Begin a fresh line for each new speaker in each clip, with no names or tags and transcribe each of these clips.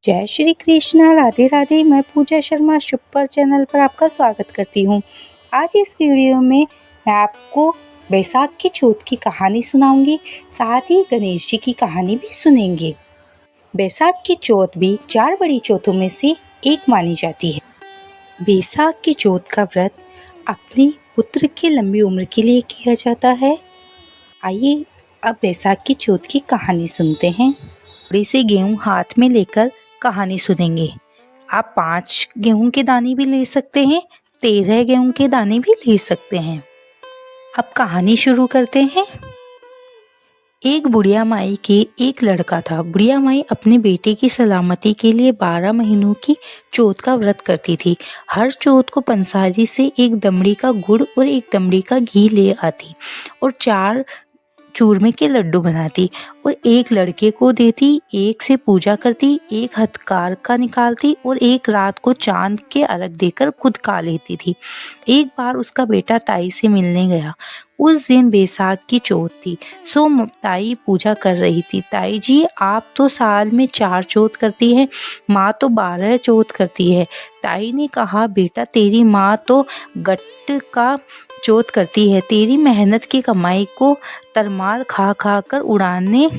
जय श्री कृष्णा, राधे राधे। मैं पूजा Sharma super channel पर आपका स्वागत करती हूँ। आज इस वीडियो में मैं आपको बैसाख की चौथ की कहानी सुनाऊंगी, साथ ही गणेश जी की कहानी भी सुनेंगे। बैसाख की चौथ भी 4 बड़ी चौथों में से एक मानी जाती है। बैसाख की चौथ का व्रत अपने पुत्र की लंबी उम्र के लिए किया जाता है। आइए अब बैसाख की चौथ की कहानी सुनते हैं। थोड़ी सी गेहूं हाथ में लेकर कहानी सुनेंगे। आप 5 गेहूं के दाने भी ले सकते हैं, 13 गेहूं के दाने भी ले सकते हैं। अब कहानी शुरू करते हैं। एक बुढ़िया माई के एक लड़का था। बुढ़िया माई अपने बेटे की सलामती के लिए 12 महीनों की चौथ का व्रत करती थी। हर चौथ को पंसारी से एक दमड़ी का गुड़ और एक दमड़ी का घी ले आती और 4 चूरमे के लड्डू बनाती और एक लड़के को देती, एक से पूजा करती, एक हथकार का निकालती और एक रात को चांद के अर्घ देकर खुद खा लेती थी। एक बार उसका बेटा ताई से मिलने गया। उस दिन बैसाख की चौथ थी, सो ताई पूजा कर रही थी। ताई जी, आप तो साल में 4 चौथ करती है, माँ तो 12 चौथ करती है। ताई ने कहा, बेटा तेरी माँ तो गट्ट का चौथ करती है, तेरी मेहनत की कमाई को तरमार खा खा कर उड़ाने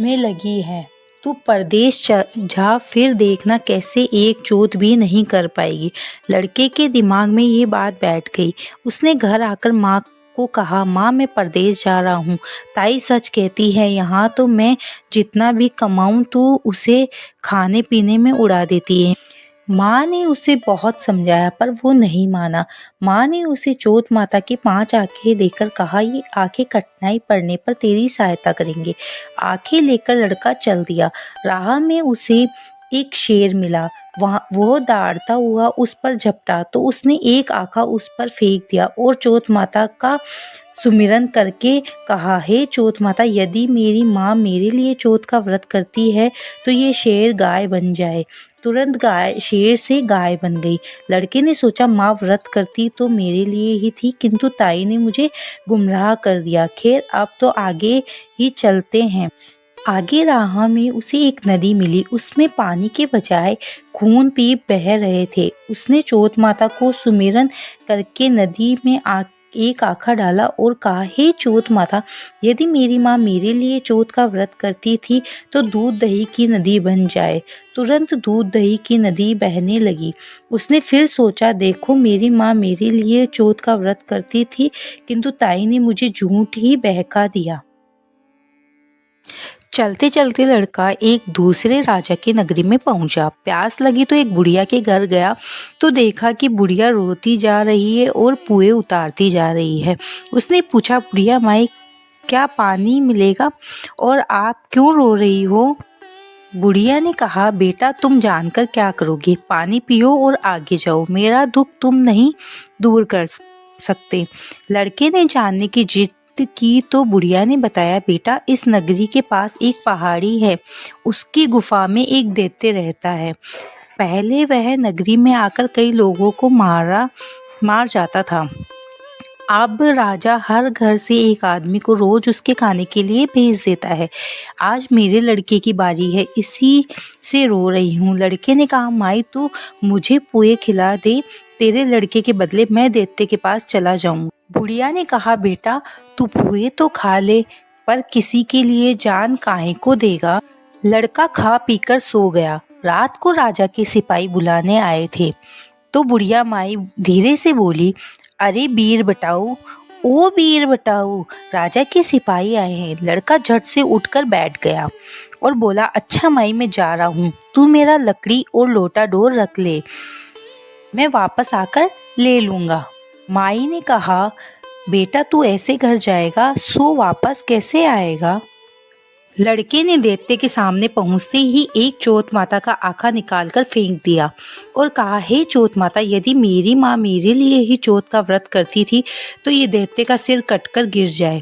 में लगी है। तू परदेश जा, फिर देखना कैसे एक चौथ भी नहीं कर पाएगी। लड़के के दिमाग में ये बात बैठ गई। उसने घर आकर माँ को कहा, माँ मैं परदेश जा रहा हूँ। ताई सच कहती है, यहाँ तो मैं जितना भी कमाऊँ तू उसे खाने पीने में उड़ा देती है। माँ ने उसे बहुत समझाया पर वो नहीं माना। माँ ने उसे चौथ माता की 5 आंखें देकर कहा, ये आंखें कठिनाई पड़ने पर तेरी सहायता करेंगे। आंखें लेकर लड़का चल दिया। राह में उसे एक शेर मिला। वो दौड़ता हुआ उस पर झपटा तो उसने एक आंखा उस पर फेंक दिया और चौथ माता का सुमिरन करके कहा, हे चौथ माता, यदि मेरी माँ मेरे लिए चौथ का व्रत करती है तो ये शेर गाय बन जाए। तुरंत गाय शेर से गाय बन गई। लड़के ने सोचा, माँ व्रत करती तो मेरे लिए ही थी, किंतु ताई ने मुझे गुमराह कर दिया। खैर अब तो आगे ही चलते हैं। आगे राह में उसे एक नदी मिली। उसमें पानी के बजाय खून पीप बह रहे थे। उसने चौथ माता को सुमिरन करके नदी में एक आंखा डाला और कहा, हे चौथ माता, यदि मेरी माँ मेरे लिए चौथ का व्रत करती थी तो दूध दही की नदी बन जाए। तुरंत दूध दही की नदी बहने लगी। उसने फिर सोचा, देखो मेरी माँ मेरे लिए चौथ का व्रत करती थी, किंतु ताई ने मुझे झूठ ही बहका दिया। चलते चलते लड़का एक दूसरे राजा की नगरी में पहुंचा। प्यास लगी तो एक बुढ़िया के घर गया तो देखा कि बुढ़िया रोती जा रही है और पुए उतारती जा रही है। उसने पूछा, बुढ़िया माई, क्या पानी मिलेगा और आप क्यों रो रही हो? बुढ़िया ने कहा, बेटा तुम जानकर क्या करोगे, पानी पियो और आगे जाओ, मेरा दुख तुम नहीं दूर कर सकते। लड़के ने जानने की जिद की तो बुढ़िया ने बताया, बेटा इस नगरी के पास एक पहाड़ी है, उसकी गुफा में एक दैत्य रहता है। पहले वह नगरी में आकर कई लोगों को मार जाता था। अब राजा हर घर से एक आदमी को रोज उसके खाने के लिए भेज देता है। आज मेरे लड़के की बारी है, इसी से रो रही हूँ। लड़के ने कहा, माई तू मुझे पुए खिला दे, तेरे लड़के के बदले मैं दैत्य के पास चला जाऊंगा। बुढ़िया ने कहा, बेटा तू पुए तो खा ले, पर किसी के लिए जान काहे को देगा। लड़का खा पीकर सो गया। रात को राजा के सिपाही बुलाने आए थे तो बुढ़िया माई धीरे से बोली, अरे बीर बटाऊ, ओ बीर बटाऊ, राजा के सिपाही आए हैं। लड़का झट से उठकर बैठ गया और बोला, अच्छा माई मैं जा रहा हूँ, तू मेरा लकड़ी और लोटा डोर रख ले, मैं वापस आकर ले लूंगा। माई ने कहा, बेटा तू ऐसे घर जाएगा सो वापस कैसे आएगा? लड़के ने दैत्य के सामने पहुंचते ही एक चौथ माता का आंखा निकालकर फेंक दिया और कहा, हे चौथ माता, यदि मेरी माँ मेरे लिए ही चौथ का व्रत करती थी तो ये दैत्य का सिर कटकर गिर जाए।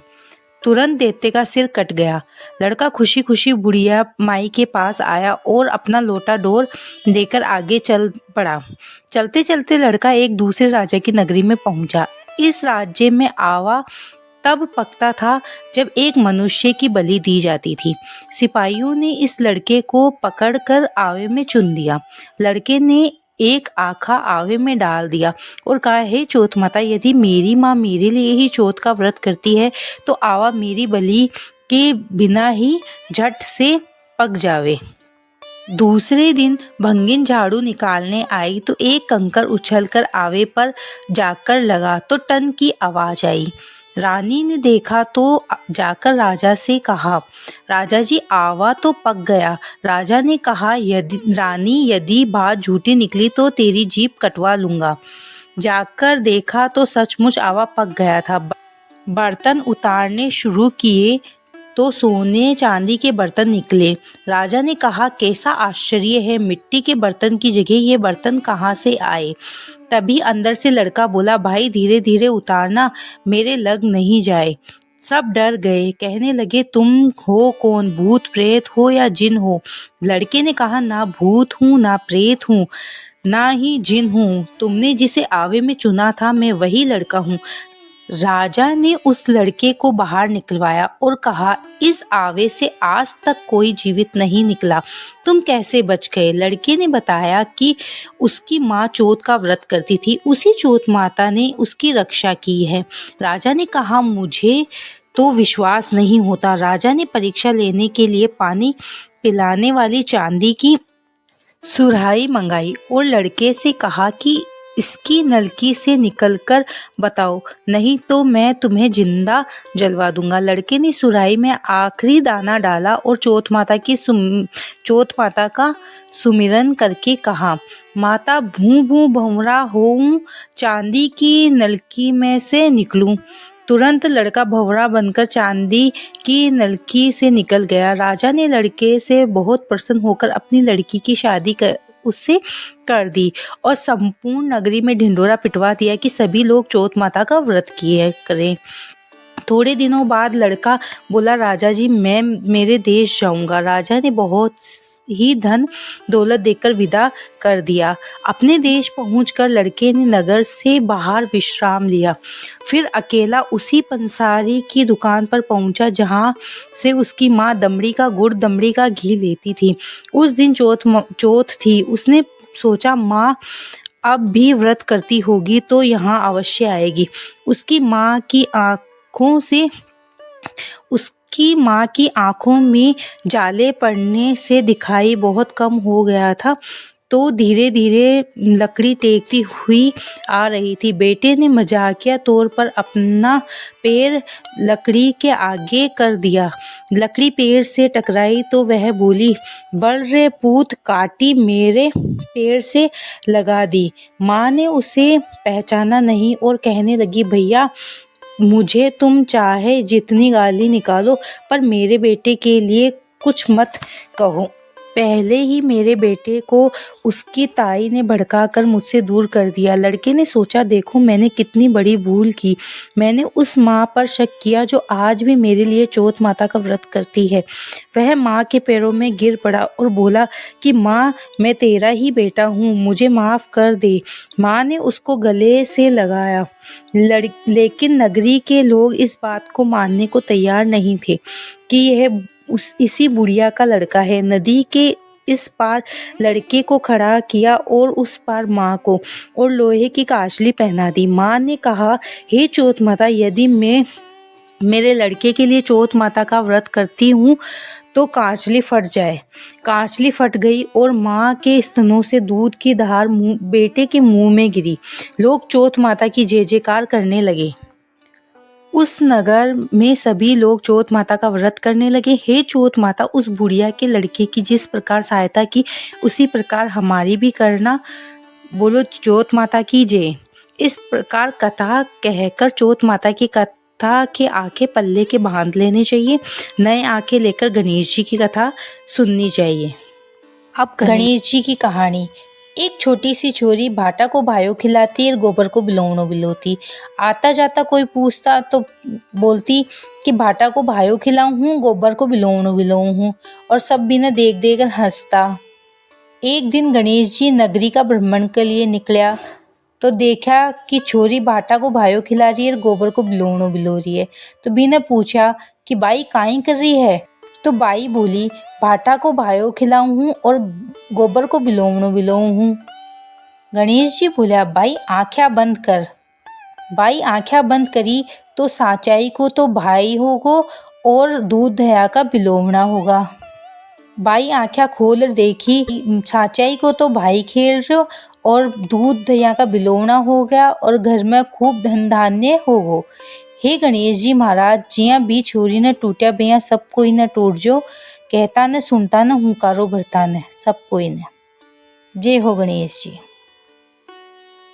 तुरंत दैत्य का सिर कट गया। लड़का खुशी खुशी बुढ़िया माई के पास आया और अपना लोटा डोर देकर आगे चल पड़ा। चलते चलते लड़का एक दूसरे राजा की नगरी में पहुंचा। इस राज्य में आवा तब पकता था जब एक मनुष्य की बलि दी जाती थी। सिपाहियों ने इस लड़के को पकड़कर आवे में चुन दिया। लड़के ने एक आखा आवे में डाल दिया और कहा, हे चौथ माता, यदि मेरी माँ मेरे लिए ही चौथ का व्रत करती है तो आवा मेरी बलि के बिना ही झट से पक जावे। दूसरे दिन भंगिन झाड़ू निकालने आई तो एक कंकर उछलकर आवे पर जाकर लगा तो टन की आवाज आई। रानी ने देखा तो जाकर राजा से कहा, राजा जी, आवा तो पक गया। राजा ने कहा, यदि बात झूठी निकली तो तेरी जीभ कटवा लूंगा। जाकर देखा तो सचमुच आवा पक गया था। बर्तन उतारने शुरू किए तो सोने चांदी के बर्तन निकले। राजा ने कहा, कैसा आश्चर्य है, मिट्टी के बर्तन की जगह ये बर्तन कहाँ से आए। तभी अंदर से लड़का बोला, भाई धीरे धीरे उतारना, मेरे लग नहीं जाए। सब डर गए, कहने लगे, तुम हो कौन, भूत प्रेत हो या जिन हो। लड़के ने कहा, ना भूत हूँ ना प्रेत हूँ ना ही जिन हूँ, तुमने जिसे आवे में चुना था मैं वही लड़का हूँ। राजा ने उस लड़के को बाहर निकलवाया और कहा, इस आवे से आज तक कोई जीवित नहीं निकला, तुम कैसे बच गए। लड़के ने बताया कि उसकी माँ चौथ का व्रत करती थी, उसी चौथ माता ने उसकी रक्षा की है। राजा ने कहा, मुझे तो विश्वास नहीं होता। राजा ने परीक्षा लेने के लिए पानी पिलाने वाली चांदी की सुराही मंगाई और लड़के से कहा कि इसकी नलकी से निकलकर बताओ, नहीं तो मैं तुम्हें जिंदा जलवा दूंगा। लड़के ने सुराही में आखिरी दाना डाला और चौथ माता का सुमिरन करके कहा, माता भू भू भंवरा होऊं, चांदी की नलकी में से निकलूं। तुरंत लड़का भंवरा बनकर चांदी की नलकी से निकल गया। राजा ने लड़के से बहुत प्रसन्न होकर अपनी लड़की की शादी उससे कर दी और संपूर्ण नगरी में ढिंढोरा पिटवा दिया कि सभी लोग चौथ माता का व्रत किए करें। थोड़े दिनों बाद लड़का बोला, राजा जी, मैं मेरे देश जाऊंगा। राजा ने बहुत ही धन दौलत देकर विदा कर दिया। अपने देश पहुंचकर लड़के ने नगर से बाहर विश्राम लिया। फिर अकेला उसी पंसारी की दुकान पर पहुंचा जहां से उसकी माँ दमड़ी का गुड़ दमड़ी का घी लेती थी। उस दिन चौथ थी। उसने सोचा, माँ अब भी व्रत करती होगी तो यहाँ अवश्य आएगी। उसकी माँ की आंखों में जाले पड़ने से दिखाई बहुत कम हो गया था, तो धीरे धीरे लकड़ी टेकती हुई आ रही थी। बेटे ने मजाकिया तौर पर अपना पैर लकड़ी के आगे कर दिया। लकड़ी पैर से टकराई तो वह बोली, बल रे पूत, काटी मेरे पैर से लगा दी। माँ ने उसे पहचाना नहीं और कहने लगी, भैया, मुझे तुम चाहे जितनी गाली निकालो पर मेरे बेटे के लिए कुछ मत कहो। पहले ही मेरे बेटे को उसकी ताई ने भड़काकर मुझसे दूर कर दिया। लड़के ने सोचा, देखो मैंने कितनी बड़ी भूल की। मैंने उस माँ पर शक किया जो आज भी मेरे लिए चौथ माता का व्रत करती है। वह माँ के पैरों में गिर पड़ा और बोला कि माँ, मैं तेरा ही बेटा हूँ, मुझे माफ़ कर दे। माँ ने उसको गले से लगाया, लेकिन नगरी के लोग इस बात को मानने को तैयार नहीं थे कि यह इसी बुढ़िया का लड़का है। नदी के इस पार लड़के को खड़ा किया और उस पार माँ को, और लोहे की कांचली पहना दी। माँ ने कहा, हे चौथ माता, यदि मैं मेरे लड़के के लिए चौथ माता का व्रत करती हूँ तो कांचली फट जाए। कांचली फट गई और माँ के स्तनों से दूध की धार बेटे के मुंह में गिरी। लोग चौथ माता की जय जयकार करने लगे। उस नगर में सभी लोग चौथ माता का व्रत करने लगे। हे चौथ माता, उस बुढ़िया के लड़के की जिस प्रकार सहायता की उसी प्रकार हमारी भी करना। बोलो चौथ माता की जय। इस प्रकार कथा कहकर चौथ माता की कथा के आंखें पल्ले के बांध लेने चाहिए। नए आंखें लेकर गणेश जी की कथा सुननी चाहिए। अब गणेश जी की कहानी। एक छोटी सी छोरी भाटा को भायो खिलाती और गोबर को बिलौनो बिलोती। आता जाता कोई पूछता तो बोलती कि भाटा को भायो खिलाऊं हूँ, गोबर को बिलौनो बिलोऊं हूँ, और सब बिना देख देख कर हंसता। एक दिन गणेश जी नगरी का भ्रमण के लिए निकला। तो देखा कि छोरी भाटा को भायो खिला रही है और गोबर को बिलोणो बिलो रही है। तो बी ने पूछा कि बाई काई कर रही है। तो बाई बोली भाटा को भायो खिलाऊं हूँ और गोबर को बिलोणो बिलोऊं हूँ। गणेश जी बोला बाई आँखें बंद कर। बाई आँखें बंद करी तो साचाई को तो भाई होगा और दूध दया का बिलोवना होगा। बाई आँखें खोल देखी साचाई को तो भाई खेल रहे हो और दूध दया का बिलोवना हो गया और घर में खूब धन धान्य होगो। हे गणेश जी महाराज जिया भी छोरी ने टूटा बिया सब कोई न टूट जो, कहता न सुनता न हुंकारो भरता न सब कोई न। जय हो गणेश जी।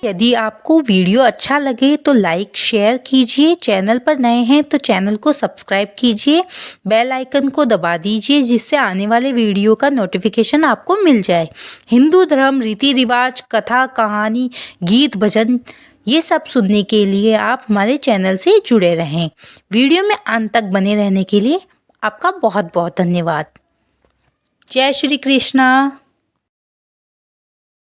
यदि आपको वीडियो अच्छा लगे तो लाइक शेयर कीजिए, चैनल पर नए हैं तो चैनल को सब्सक्राइब कीजिए, बेल आइकन को दबा दीजिए जिससे आने वाले वीडियो का नोटिफिकेशन आपको मिल जाए। हिंदू धर्म रीति रिवाज कथा कहानी गीत भजन ये सब सुनने के लिए आप हमारे चैनल से जुड़े रहें। वीडियो में अंत तक बने रहने के लिए आपका बहुत बहुत धन्यवाद। जय श्री कृष्णा।